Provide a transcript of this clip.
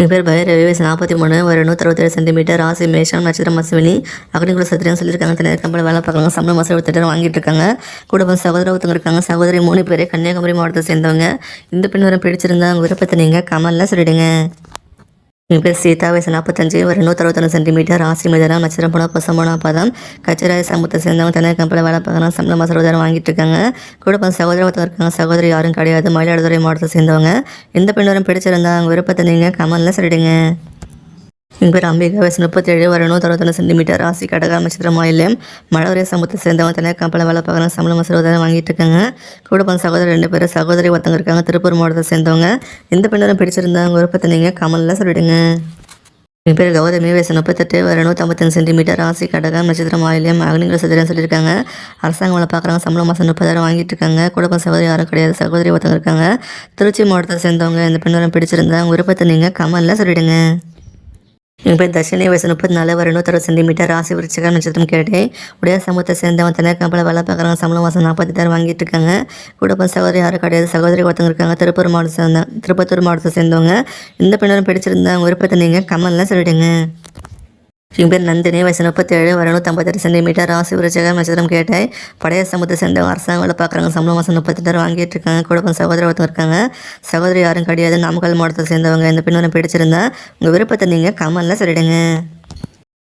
என் பேர் பைரவி, வயசு 43, ஒரு 167 சென்டிமீட்டர், ராசி மேஷம், நட்சத்திரம் அஸ்வினி, அக்னிகுல சத்திரம் சொல்லியிருக்காங்க. தனியார் கம்பெனி வேலை பார்க்குறாங்க. சம்பளம் மாதம் 70,000 வாங்கிட்டு இருக்காங்க. கூட வந்து சகோதர ஒருத்தவங்க இருக்காங்க. சகோதரி 3 பேர் கன்னியாகுமரி மாவட்டத்தை சேர்ந்தவங்க. இந்த பெண் வரும் பிடிச்சிருந்தா அவங்க விருப்பத்தை நீங்கள் கமெண்ட்ல சொல்லிடுங்க. என் பேர் சீதா, வயசு 45, ஒரு 161 சென்டிமீட்டர், ராசி மிதனம், நட்சத்திரம் போன பசமோனா பதம், கச்சிராய சமூகத்தை சேர்ந்தவங்க. தனியார் கம்பெனி வேலை பார்க்குறாங்க. சம்பளம் மாதம் 60,000 வாங்கிட்டு இருக்காங்க. கூட வந்து சகோதர ஒருத்தவங்க இருக்காங்க. சகோதரி யாரும் கிடையாது. மயிலாடுதுறை மாவட்டத்தை சேர்ந்தவங்க. இந்த பெண் வரும் பிடிச்சிருந்தா அவங்க விருப்பத்தை நீங்கள் கமெண்ட்ல சொல்லிடுங்க. என் பேர் அம்பிகா, வயசு 37, ஒரு 161 சென்டிமீட்டர், ராசி கடகம், நட்சத்திரம் ஆயில்யம், மழவரை சமூகத்தை சேர்ந்தவங்க. தனியார் கம்பெனியில் வேலை பார்க்குறாங்க. சம்பளம் 60,000 வாங்கிட்டு இருக்காங்க. கூட வந்து சகோதரி 2 பேர், சகோதரி ஒருத்தவங்க இருக்காங்க. திருப்பூர் மாவட்டத்தை சேர்ந்தவங்க. இந்த பெண்ணரும் பிடிச்சிருந்தா அவங்க விருப்பத்தை நீங்கள் கமெண்ட்ல சொல்லிடுங்க. என் பேர் கௌதமி, வயசு 38, ஒரு 155 சென்டிமீட்டர், ராசி கடகம், நட்சத்திரம் ஆயில்யம், அக்னிகுல சத்திரம் சொல்லியிருக்காங்க. அரசாங்கம் வேலை பார்க்குறாங்க. சம்பளம் மாதம் 30,000 வாங்கிட்டு இருக்காங்க. கூட வந்து சகோதரி யாரும் கிடையாது. சகோதரி ஒருத்தவங்க இருக்காங்க. திருச்சி மாவட்டத்தை சேர்ந்தவங்க. இந்த பெண்ணரும் பிடிச்சிருந்தா அவங்க விருப்பத்தை நீங்கள் கமெண்ட்ல சொல்லிடுங்க. என் பேர் தர்ஷினி, வயசு 34, ஒரு 160 சென்டிமீட்டர், ராசி விருச்சிகம், நட்சத்திரம் கேட்டை, உடைய சமூகத்தை சேர்ந்தவன். தனியார் கம்பெனியில் வேலை பார்க்குறாங்க. சம்பளம் மாதம் 40,000 வாங்கிட்டு இருக்காங்க. கூட வந்து சகோதரி யாரும் கிடையாது. சகோதரி ஒருத்தவங்க இருக்காங்க. திருப்பத்தூர் மாவட்டத்தை சேர்ந்தவங்க. இந்த பெண்ணரும் பிடிச்சிருந்தா அவங்க விருப்பத்தை நீங்கள் கமெண்ட்ல சொல்லிடுங்க. என் பேர் நந்தினி, வயசு 37, ஒரு 158 சென்டிமீட்டர், ராசி விருச்சிகம், நட்சத்திரம் கேட்டை, பழைய சமூகத்தை சேர்ந்தவங்க. அரசாங்கம் வேலை பார்க்குறாங்க. சம்பளம் மாதம் 38,000 வாங்கிட்டு இருக்காங்க. கூட வந்து சகோதரி ஒருத்தவங்க இருக்காங்க. சகோதரி யாரும் கிடையாது. நாமக்கல் மாவட்டத்தை சேர்ந்தவங்க. இந்த பெண்ணரும் பிடிச்சிருந்தா உங்கள் விருப்பத்தை நீங்கள் கமெண்ட்ல சொல்லிடுங்க.